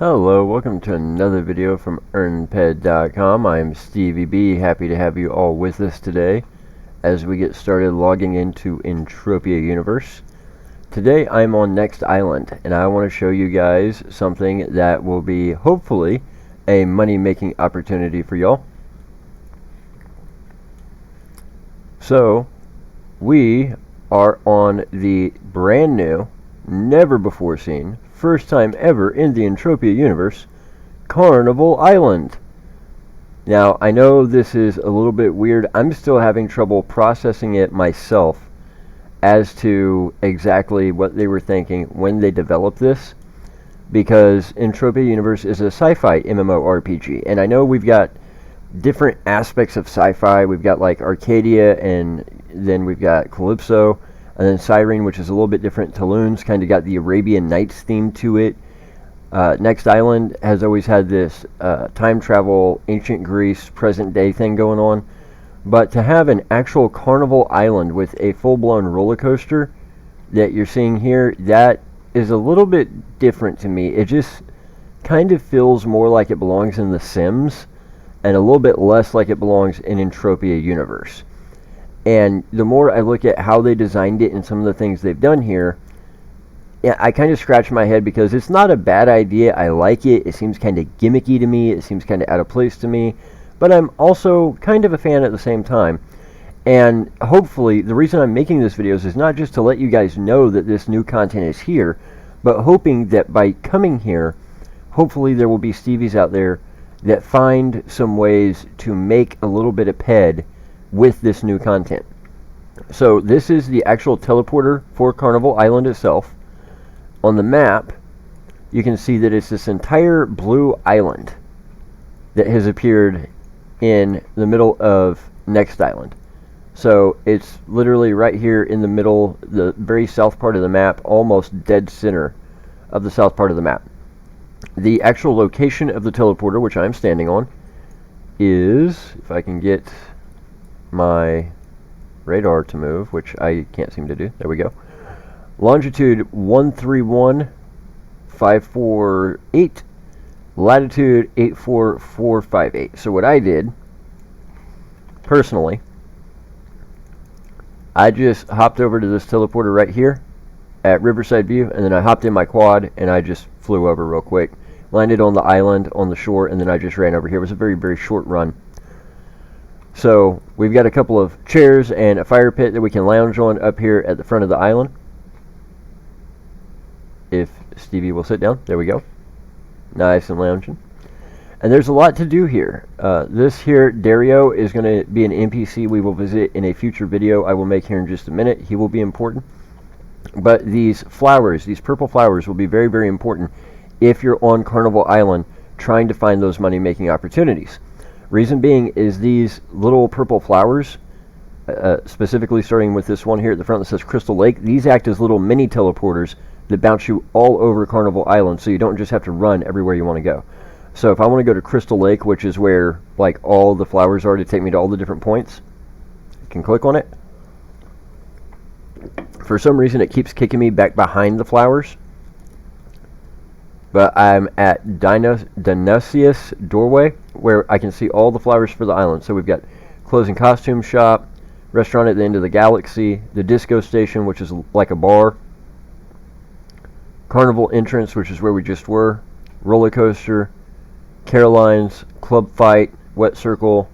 Hello, welcome to another video from earnped.com. I am StevieB, happy to have you all with us today as we get started logging into Entropia universe. Today I'm on Next Island and I want to show you guys something that will be hopefully a money-making opportunity for y'all. So we are on the brand new, never before seen, first time ever in the Entropia universe, Carnival Island. Now, I know this is a little bit weird. I'm still having trouble processing it myself as to exactly what they were thinking when they developed this, because Entropia universe is a sci-fi MMORPG, and I know we've got different aspects of sci-fi. We've got like Arcadia, and then we've got Calypso, and then Cyrene, which is a little bit different. Tulun's kind of got the Arabian Nights theme to it. Next Island has always had this time travel, ancient Greece, present day thing going on. But to have an actual Carnival Island with a full-blown roller coaster that you're seeing here, that is a little bit different to me. It just kind of feels more like it belongs in The Sims and a little bit less like it belongs in Entropia universe. And the more I look at how they designed it and some of the things they've done here, yeah, I kind of scratch my head, because it's not a bad idea. I like it. It seems kind of gimmicky to me. It seems kind of out of place to me. But I'm also kind of a fan at the same time. And hopefully, the reason I'm making this video is not just to let you guys know that this new content is here, but hoping that by coming here, hopefully there will be Stevies out there that find some ways to make a little bit of ped with this new content. So this is the actual teleporter for Carnival Island itself. On the map, you can see that it's this entire blue island that has appeared in the middle of Next Island. So it's literally right here in the middle, the very south part of the map, almost dead center of the south part of the map. The actual location of the teleporter, which I'm standing on, is, if I can get my radar to move, which I can't seem to do. There we go. Longitude 131548, latitude 84458. So what I did, personally, I just hopped over to this teleporter right here at Riverside View, and then I hopped in my quad and I just flew over real quick, landed on the island on the shore, and then I just ran over here. It was a very, very short run. So we've got a couple of chairs and a fire pit that we can lounge on up here at the front of the island. If Stevie will sit down. There we go. Nice and lounging. And there's a lot to do here. This here, Dario, is going to be an NPC we will visit in a future video I will make here in just a minute. He will be important. But these flowers, these purple flowers, will be very, very important if you're on Carnival Island trying to find those money-making opportunities. Reason being is these little purple flowers, specifically starting with this one here at the front that says Crystal Lake, these act as little mini teleporters that bounce you all over Carnival Island, so you don't just have to run everywhere you want to go. So if I want to go to Crystal Lake, which is where like all the flowers are to take me to all the different points, I can click on it. For some reason it keeps kicking me back behind the flowers, but I'm at Dionysius Doorway, where I can see all the flowers for the island. So we've got clothing costume shop, restaurant at the end of the galaxy, the disco station, which is like a bar, carnival entrance, which is where we just were, roller coaster, Caroline's, club fight, wet circle,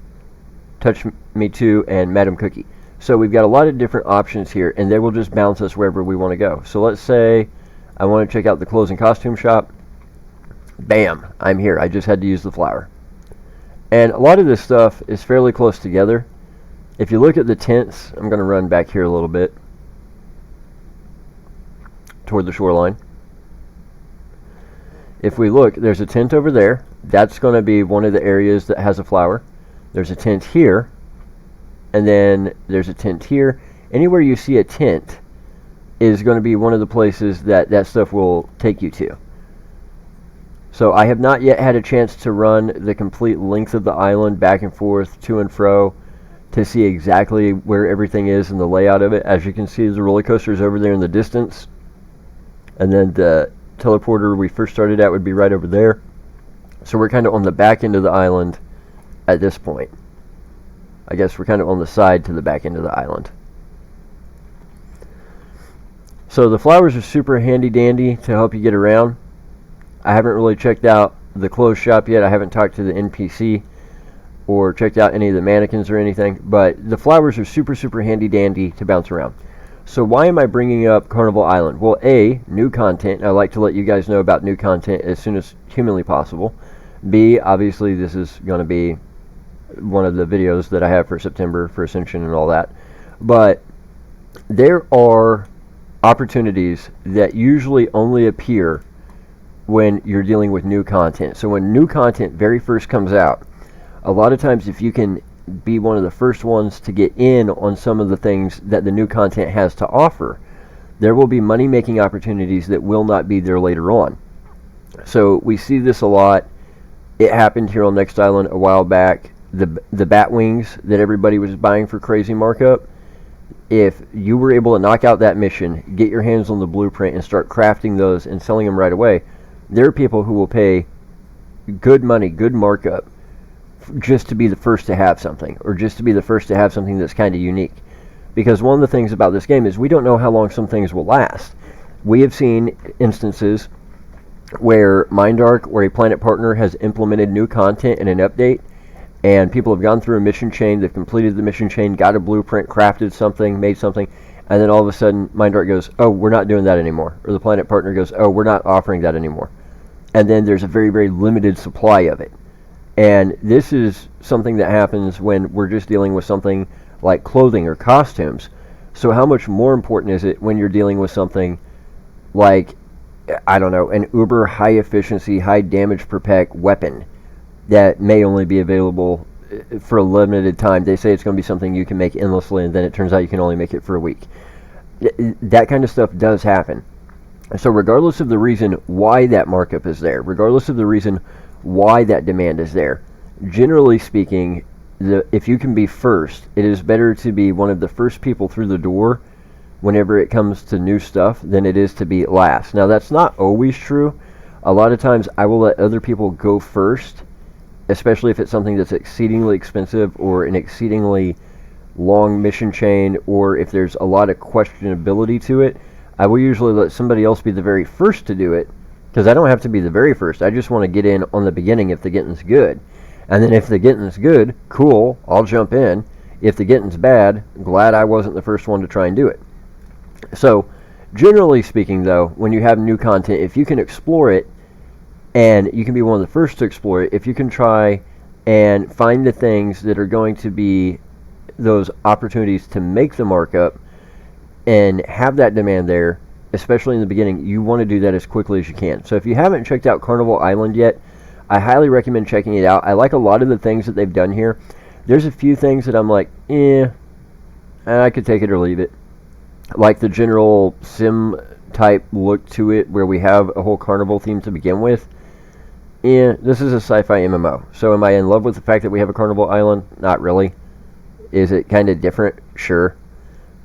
touch me too, and Madam Cookie. So we've got a lot of different options here, and they will just bounce us wherever we want to go. So let's say I want to check out the clothes and costume shop. Bam, I'm here. I just had to use the flower. And a lot of this stuff is fairly close together. If you look at the tents, I'm going to run back here a little bit toward the shoreline. If we look, there's a tent over there. That's going to be one of the areas that has a flower. There's a tent here, and then there's a tent here. Anywhere you see a tent is going to be one of the places that that stuff will take you to. So I have not yet had a chance to run the complete length of the island back and forth, to and fro, to see exactly where everything is and the layout of it. As you can see, the roller coaster is over there in the distance. And then the teleporter we first started at would be right over there. So we're kind of on the back end of the island at this point. I guess we're kind of on the side to the back end of the island. So the flowers are super handy dandy to help you get around. I haven't really checked out the clothes shop yet. I haven't talked to the NPC or checked out any of the mannequins or anything, but the flowers are super, super handy dandy to bounce around. So why am I bringing up Carnival Island? Well, A, new content. I like to let you guys know about new content as soon as humanly possible. B, obviously this is going to be one of the videos that I have for September for Ascension and all that. But there are opportunities that usually only appear when you're dealing with new content. So when new content very first comes out, a lot of times if you can be one of the first ones to get in on some of the things that the new content has to offer, there will be money-making opportunities that will not be there later on. So we see this a lot. It happened here on Next Island a while back. The bat wings that everybody was buying for crazy markup, if you were able to knock out that mission, get your hands on the blueprint and start crafting those and selling them right away, there are people who will pay good money, good markup, just to be the first to have something, or just to be the first to have something that's kind of unique. Because one of the things about this game is we don't know how long some things will last. We have seen instances where Mindark or a Planet Partner has implemented new content in an update, and people have gone through a mission chain, they've completed the mission chain, got a blueprint, crafted something, made something, and then all of a sudden Mindark goes, oh, we're not doing that anymore. Or the Planet Partner goes, oh, we're not offering that anymore. And then there's a very, very limited supply of it. And this is something that happens when we're just dealing with something like clothing or costumes. So how much more important is it when you're dealing with something like, I don't know, an uber high efficiency, high damage per pack weapon that may only be available for a limited time. They say it's going to be something you can make endlessly, and then it turns out you can only make it for a week. That kind of stuff does happen. So regardless of the reason why that markup is there, regardless of the reason why that demand is there, generally speaking, if you can be first, it is better to be one of the first people through the door whenever it comes to new stuff than it is to be last. Now, that's not always true. A lot of times I will let other people go first, especially if it's something that's exceedingly expensive or an exceedingly long mission chain, or if there's a lot of questionability to it. I will usually let somebody else be the very first to do it, because I don't have to be the very first. I just want to get in on the beginning if the getting's good. And then if the getting's good, cool, I'll jump in. If the getting's bad, glad I wasn't the first one to try and do it. So, generally speaking though, when you have new content, if you can explore it, and you can be one of the first to explore it, if you can try and find the things that are going to be those opportunities to make the markup and have that demand there, especially in the beginning, you want to do that as quickly as you can. So if you haven't checked out Carnival Island yet, I highly recommend checking it out. I like a lot of the things that they've done here. There's a few things that I'm like, I could take it or leave it. Like the general sim type look to it, where we have a whole carnival theme to begin with. This is a sci-fi MMO. So am I in love with the fact that we have a Carnival Island? Not really. Is it kind of different? Sure.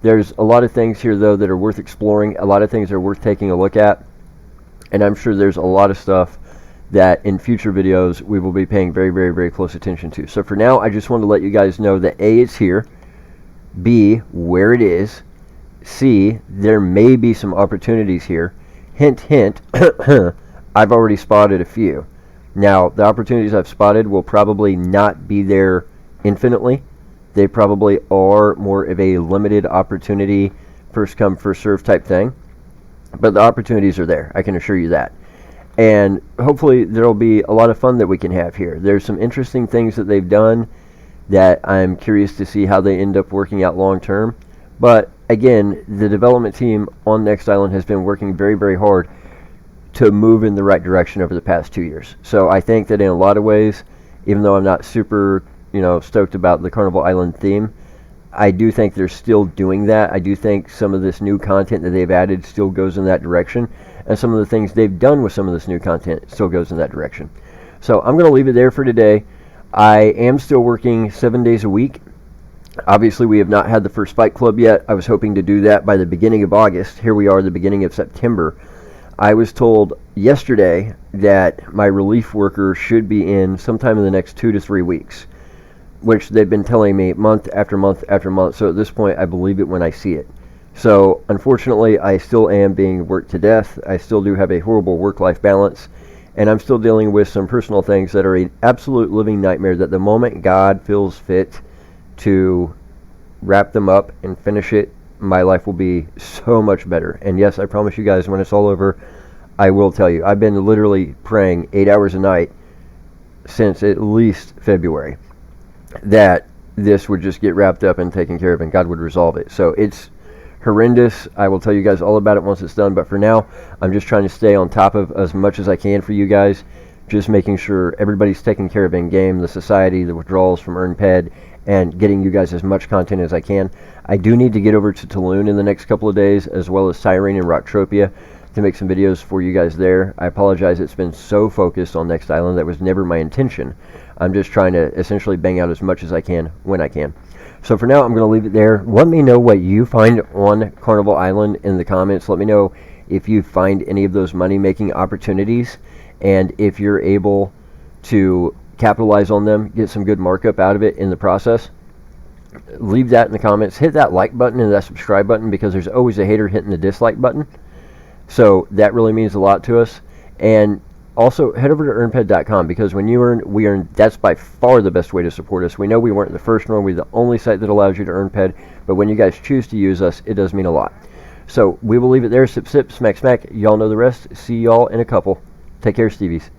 There's a lot of things here, though, that are worth exploring. A lot of things are worth taking a look at. And I'm sure there's a lot of stuff that in future videos we will be paying very, very, very close attention to. So for now, I just want to let you guys know that A, it's here. B, where it is. C, there may be some opportunities here. Hint, hint, I've already spotted a few. Now, the opportunities I've spotted will probably not be there infinitely. They probably are more of a limited opportunity, first come, first serve type thing. But the opportunities are there, I can assure you that. And hopefully there will be a lot of fun that we can have here. There's some interesting things that they've done that I'm curious to see how they end up working out long term. But again, the development team on Next Island has been working very, very hard to move in the right direction over the past 2 years. So I think that in a lot of ways, even though I'm not super, stoked about the Carnival Island theme, I do think they're still doing that. I do think some of this new content that they've added still goes in that direction, and some of the things they've done with some of this new content still goes in that direction. So I'm going to leave it there for today. I am still working 7 days a week. Obviously, we have not had the first Fight Club yet. I was hoping to do that by the beginning of August. Here we are, the beginning of September. I was told yesterday that my relief worker should be in sometime in the next 2 to 3 weeks, which they've been telling me month after month after month. So at this point, I believe it when I see it. So unfortunately, I still am being worked to death. I still do have a horrible work-life balance, and I'm still dealing with some personal things that are an absolute living nightmare that the moment God feels fit to wrap them up and finish it, my life will be so much better. And yes, I promise you guys, when it's all over, I will tell you. I've been literally praying 8 hours a night since at least February that this would just get wrapped up and taken care of and God would resolve it. So it's horrendous. I will tell you guys all about it once it's done, but for now, I'm just trying to stay on top of as much as I can for you guys, just making sure everybody's taken care of in game, the society, the withdrawals from EarnPed, and getting you guys as much content as I can. I do need to get over to Tulum in the next couple of days, as well as Cyrene and Rocktropia, to make some videos for you guys there. I apologize, it's been so focused on Next Island. That was never my intention. I'm just trying to essentially bang out as much as I can when I can. So for now, I'm going to leave it there. Let me know what you find on Carnival Island in the comments. Let me know if you find any of those money-making opportunities, and if you're able to capitalize on them, get some good markup out of it in the process. Leave that in the comments. Hit that like button and that subscribe button, because there's always a hater hitting the dislike button. So that really means a lot to us. And also head over to earnped.com, because when you earn, we earn. That's by far the best way to support us. We know we weren't the first, nor we're the only site that allows you to earn ped, but when you guys choose to use us, it does mean a lot. So we will leave it there. Sip, sip, smack, smack. Y'all know the rest. See y'all in a couple. Take care, Stevies.